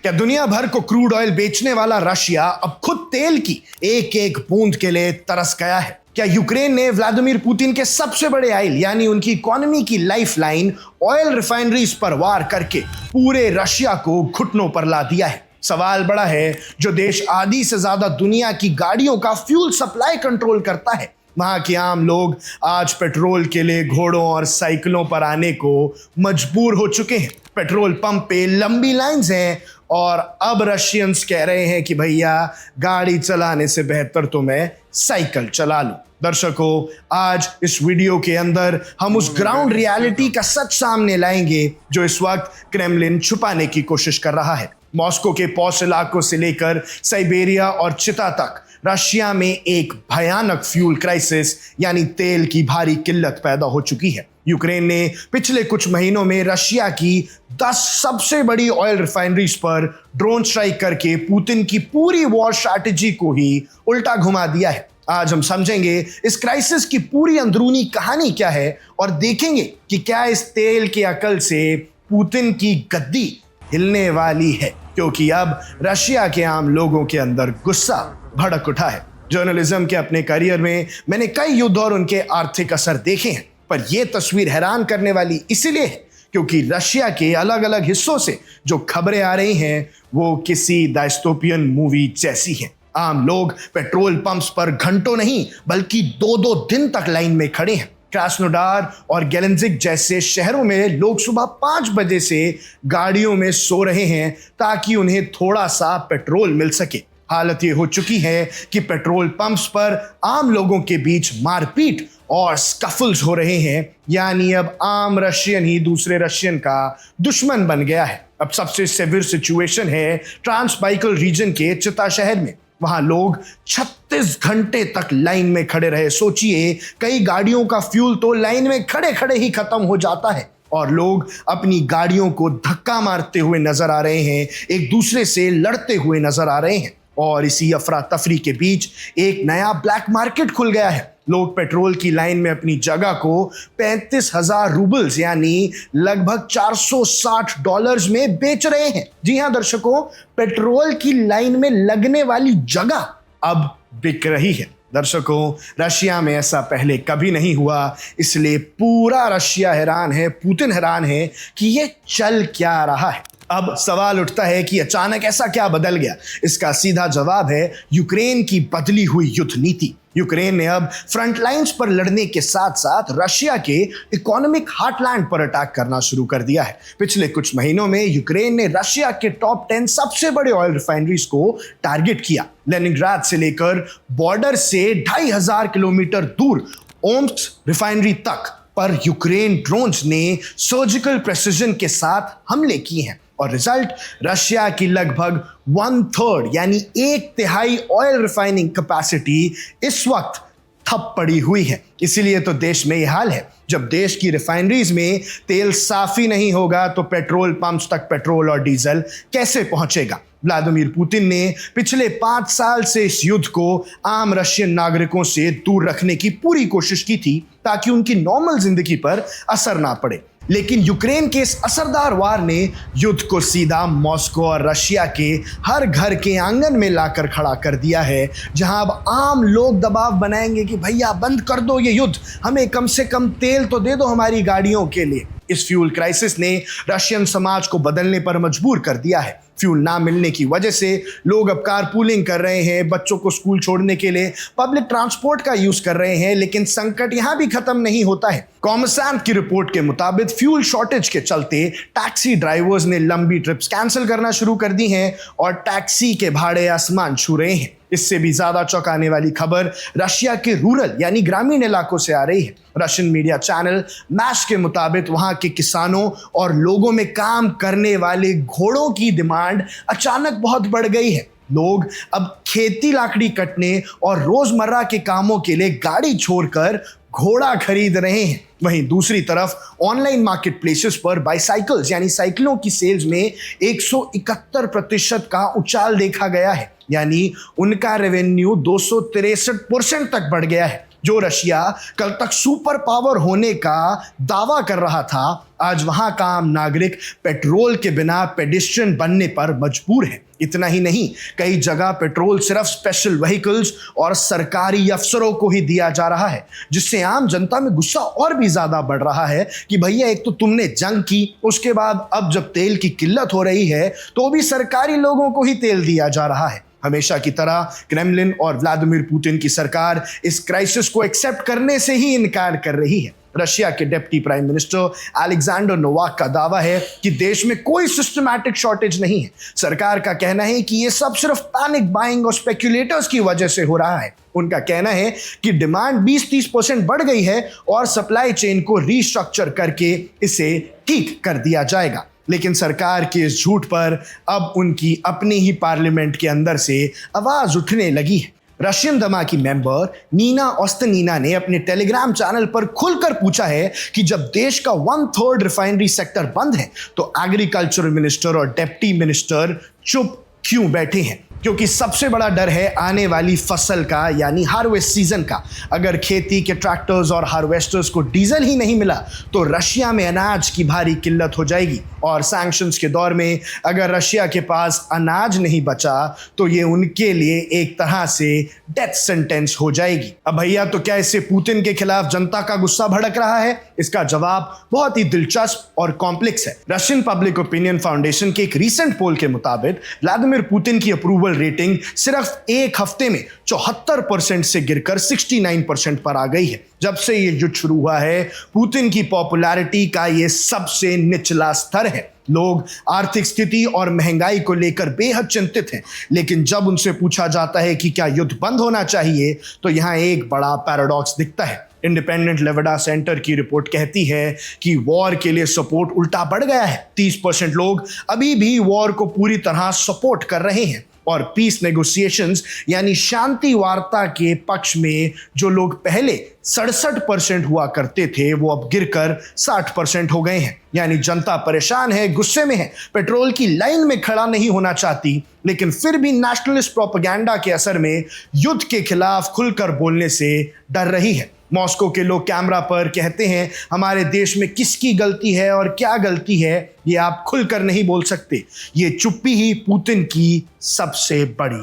क्या दुनिया भर को क्रूड ऑयल बेचने वाला रशिया अब खुद तेल की एक एक बूंद के लिए तरस गया है? क्या यूक्रेन ने व्लादिमीर पुतिन के सबसे बड़े आइल यानी उनकी इकोनॉमी की लाइफलाइन ऑयल रिफाइनरीज पर वार करके पूरे रशिया को घुटनों पर ला दिया है? सवाल बड़ा है। जो देश आधी से ज्यादा दुनिया की गाड़ियों का फ्यूल सप्लाई कंट्रोल करता है, वहां के आम लोग आज पेट्रोल के लिए घोड़ों और साइकिलों पर आने को मजबूर हो चुके हैं। पेट्रोल पंप पे लंबी लाइंस हैं और अब रशियंस कह रहे हैं कि भैया गाड़ी चलाने से बेहतर तो मैं साइकिल चला लूं। दर्शकों, आज इस वीडियो के अंदर हम उस ग्राउंड रियलिटी का सच सामने लाएंगे जो इस वक्त क्रेमलिन छुपाने की कोशिश कर रहा है। मॉस्को के पॉश इलाकों से लेकर साइबेरिया और चिता तक रशिया में एक भयानक फ्यूल क्राइसिस यानी तेल की भारी किल्लत पैदा हो चुकी है। यूक्रेन ने पिछले कुछ महीनों में रशिया की 10 सबसे बड़ी ऑयल रिफाइनरीज पर ड्रोन स्ट्राइक करके पुतिन की पूरी वॉर स्ट्रैटेजी को ही उल्टा घुमा दिया है। आज हम समझेंगे इस क्राइसिस की पूरी अंदरूनी कहानी क्या है और देखेंगे कि क्या इस तेल के अकल से पुतिन की गद्दी हिलने वाली है, क्योंकि अब रशिया के आम लोगों के अंदर गुस्सा भड़क उठा है। जर्नलिज्म के अपने करियर में मैंने कई युद्ध और उनके आर्थिक असर देखे हैं, पर यह तस्वीर हैरान करने वाली इसलिए है क्योंकि रशिया के अलग अलग हिस्सों से जो खबरें आ रही हैं वो किसी डायस्टोपियन मूवी जैसी हैं। आम लोग पेट्रोल पंप्स पर घंटों नहीं बल्कि 2-2 दिन तक लाइन में खड़े हैं। क्रास्नोडार और गेलेंजिक जैसे शहरों में लोग सुबह 5 बजे से गाड़ियों में सो रहे हैं ताकि उन्हें थोड़ा सा पेट्रोल मिल सके। हालत ये हो चुकी है कि पेट्रोल पंप्स पर आम लोगों के बीच मारपीट और स्कफल्स हो रहे हैं, यानी अब आम रशियन ही दूसरे रशियन का दुश्मन बन गया है। अब सबसे सेवियर सिचुएशन है ट्रांसबाइकल रीजन के चिता शहर में। वहां लोग 36 घंटे तक लाइन में खड़े रहे। सोचिए, कई गाड़ियों का फ्यूल तो लाइन में खड़े खड़े ही खत्म हो जाता है और लोग अपनी गाड़ियों को धक्का मारते हुए नजर आ रहे हैं, एक दूसरे से लड़ते हुए नजर आ रहे हैं। और इसी अफरा तफरी के बीच एक नया ब्लैक मार्केट खुल गया है। लोग पेट्रोल की लाइन में अपनी जगह को 35,000 रूबल्स यानी लगभग $460 में बेच रहे हैं। जी हां दर्शकों, पेट्रोल की लाइन में लगने वाली जगह अब बिक रही है। दर्शकों, रशिया में ऐसा पहले कभी नहीं हुआ, इसलिए पूरा रशिया हैरान है, पुतिन हैरान है कि ये चल क्या रहा है। अब सवाल उठता है कि अचानक ऐसा क्या बदल गया? इसका सीधा जवाब है यूक्रेन की बदली हुई युद्ध नीति। यूक्रेन ने अब फ्रंट लाइंस पर लड़ने के साथ साथ रशिया के इकोनॉमिक हार्टलैंड पर अटैक करना शुरू कर दिया है। पिछले कुछ महीनों में यूक्रेन ने रशिया के टॉप 10 सबसे बड़े ऑयल रिफाइनरीज को टारगेट किया। लेनिनग्राद से लेकर बॉर्डर से 2500 किलोमीटर दूर ओम्स्क रिफाइनरी तक पर यूक्रेन ड्रोन्स ने सर्जिकल प्रेसिजन के साथ हमले किए हैं और रिजल्ट रशिया की लगभग 1/3 यानी 1/3 ऑयल रिफाइनिंग कैपेसिटी इस वक्त ठप पड़ी हुई है। इसीलिए तो देश में यह हाल है। जब देश की रिफाइनरीज में तेल साफ ही नहीं होगा तो पेट्रोल पंप्स तक पेट्रोल और डीजल कैसे पहुंचेगा? व्लादिमीर पुतिन ने पिछले 5 साल से इस युद्ध को आम रशियन नागरिकों से दूर रखने की पूरी कोशिश की थी ताकि उनकी नॉर्मल जिंदगी पर असर ना पड़े। लेकिन यूक्रेन के इस असरदार वार ने युद्ध को सीधा मॉस्को और रशिया के हर घर के आंगन में लाकर खड़ा कर दिया है, जहां अब आम लोग दबाव बनाएंगे कि भैया बंद कर दो ये युद्ध, हमें कम से कम तेल तो दे दो हमारी गाड़ियों के लिए। इस फ्यूल क्राइसिस ने रशियन समाज को बदलने पर मजबूर कर दिया है। फ्यूल ना मिलने की वजह से लोग अब कारपूलिंग कर रहे हैं, बच्चों को स्कूल छोड़ने के लिए पब्लिक ट्रांसपोर्ट का यूज कर रहे हैं। लेकिन संकट यहां भी खत्म नहीं होता है। कॉमर्सैंट की रिपोर्ट के मुताबिक फ्यूल शॉर्टेज के चलते टैक्सी ड्राइवर्स ने लंबी ट्रिप्स कैंसिल करना शुरू कर दी हैं और टैक्सी के भाड़े आसमान छू रहे हैं। इससे भी ज्यादा चौंकाने वाली खबर रशिया के रूरल यानी ग्रामीण इलाकों से आ रही है। रशियन मीडिया चैनल मैश के मुताबिक वहां के किसानों और लोगों में काम करने वाले घोड़ों की डिमांड अचानक बहुत बढ़ गई है। लोग अब खेती लाकड़ी कटने और रोजमर्रा के कामों के लिए गाड़ी छोड़कर घोड़ा खरीद रहे हैं। वहीं दूसरी तरफ ऑनलाइन मार्केट प्लेसेस पर बाइसाइकिल्स यानी साइकिलों की सेल्स में 171% का उछाल देखा गया है, यानी उनका रेवेन्यू 263% तक बढ़ गया है। जो रशिया कल तक सुपर पावर होने का दावा कर रहा था, आज वहां का आम नागरिक पेट्रोल के बिना पेडिस्ट्रियन बनने पर मजबूर है। इतना ही नहीं, कई जगह पेट्रोल सिर्फ स्पेशल व्हीकल्स और सरकारी अफसरों को ही दिया जा रहा है, जिससे आम जनता में गुस्सा और भी ज्यादा बढ़ रहा है कि भैया एक तो तुमने जंग की, उसके बाद अब जब तेल की किल्लत हो रही है तो भी सरकारी लोगों को ही तेल दिया जा रहा है। हमेशा की तरह क्रेमलिन और व्लादिमीर पुतिन की सरकार इस क्राइसिस को एक्सेप्ट करने से ही इनकार कर रही है। रशिया के deputy prime minister Alexander Novak का दावा है कि देश में कोई सिस्टमैटिक शॉर्टेज नहीं है। सरकार का कहना है कि यह सब सिर्फ पैनिक बाइंग और स्पेक्युलेटर्स की वजह से हो रहा है। उनका कहना है कि डिमांड 20-30% बढ़ गई है और सप्लाई चेन को रीस्ट्रक्चर करके इसे ठीक कर दिया जाएगा। लेकिन सरकार के इस झूठ पर अब उनकी अपनी ही पार्लियामेंट के अंदर से आवाज उठने लगी है। रशियन दमा की मेंबर नीना ओस्तानीना ने अपने टेलीग्राम चैनल पर खुलकर पूछा है कि जब देश का 1/3 रिफाइनरी सेक्टर बंद है तो एग्रीकल्चर मिनिस्टर और डिप्टी मिनिस्टर चुप क्यों बैठे हैं, क्योंकि सबसे बड़ा डर है आने वाली फसल का, यानी हार्वेस्ट सीजन का। अगर खेती के ट्रैक्टर्स और हार्वेस्टर्स को डीजल ही नहीं मिला तो रशिया में अनाज की भारी किल्लत हो जाएगी, और सैंक्शंस के दौर में अगर रशिया के पास अनाज नहीं बचा तो ये उनके लिए एक तरह से डेथ सेंटेंस हो जाएगी। अब भैया, तो क्या इससे पुतिन के खिलाफ जनता का गुस्सा भड़क रहा है? इसका जवाब बहुत ही दिलचस्प और कॉम्प्लेक्स है। रशियन पब्लिक ओपिनियन फाउंडेशन के एक रीसेंट पोल के मुताबिक व्लादिमीर पुतिन की अप्रूवल रेटिंग सिर्फ एक हफ्ते में 74% से गिरकर 69% पर आ गई है। जब से ये युद्ध शुरू हुआ है, पुतिन की पॉपुलैरिटी का ये सबसे निचला स्तर है। लोग आर्थिक स्थिति और महंगाई को लेकर बेहद चिंतित हैं, लेकिन जब उनसे पूछा जाता है कि क्या युद्ध बंद होना चाहिए तो यहां एक बड़ा पैराडॉक्स दिखता है। इंडिपेंडेंट लेविडा सेंटर की रिपोर्ट कहती है कि वॉर के लिए सपोर्ट उल्टा बढ़ गया है। 30% लोग अभी भी वॉर को पूरी तरह सपोर्ट कर रहे हैं, और पीस नेगोशिएशंस यानी शांति वार्ता के पक्ष में जो लोग पहले 67% हुआ करते थे वो अब गिरकर 60% हो गए हैं। यानी जनता परेशान है, गुस्से में है, पेट्रोल की लाइन में खड़ा नहीं होना चाहती, लेकिन फिर भी नेशनलिस्ट प्रोपेगेंडा के असर में युद्ध के खिलाफ खुलकर बोलने से डर रही है। मॉस्को के लोग कैमरा पर कहते हैं हमारे देश में किसकी गलती है और क्या गलती है ये आप खुलकर नहीं बोल सकते। ये चुप्पी ही पुतिन की सबसे बड़ी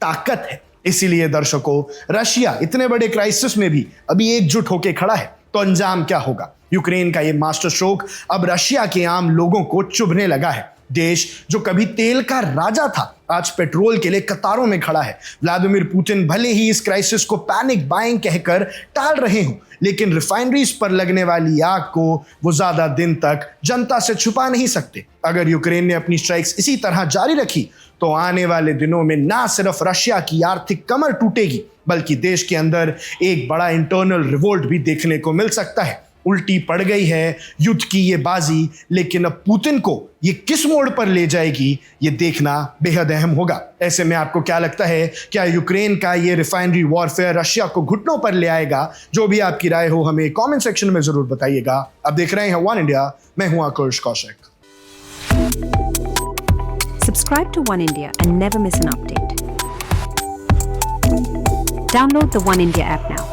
ताकत है। इसीलिए दर्शकों, रशिया इतने बड़े क्राइसिस में भी अभी एकजुट होकर खड़ा है, तो अंजाम क्या होगा? यूक्रेन का ये मास्टर स्ट्रोक अब रशिया के आम लोगों को चुभने लगा है। देश जो कभी तेल का राजा था आज पेट्रोल के लिए कतारों में खड़ा है। व्लादिमीर पुतिन भले ही इस क्राइसिस को पैनिक बाइंग कहकर टाल रहे हों, लेकिन रिफाइनरीज पर लगने वाली आग को वो ज्यादा दिन तक जनता से छुपा नहीं सकते। अगर यूक्रेन ने अपनी स्ट्राइक्स इसी तरह जारी रखी तो आने वाले दिनों में ना सिर्फ रशिया की आर्थिक कमर टूटेगी, बल्कि देश के अंदर एक बड़ा इंटरनल रिवोल्ट भी देखने को मिल सकता है। उल्टी पड़ गई है युद्ध की ये बाजी, लेकिन अब पुतिन को ये किस मोड़ पर ले जाएगी ये देखना बेहद अहम होगा। ऐसे में आपको क्या लगता है, क्या यूक्रेन का ये रिफाइनरी वॉरफेयर रशिया को घुटनों पर ले आएगा? जो भी आपकी राय हो हमें कमेंट सेक्शन में जरूर बताइएगा। अब देख रहे हैं वन इंडिया, मैं हूं आकुश Kaushik. Subscribe to One India and never miss an update. Download the One India app now.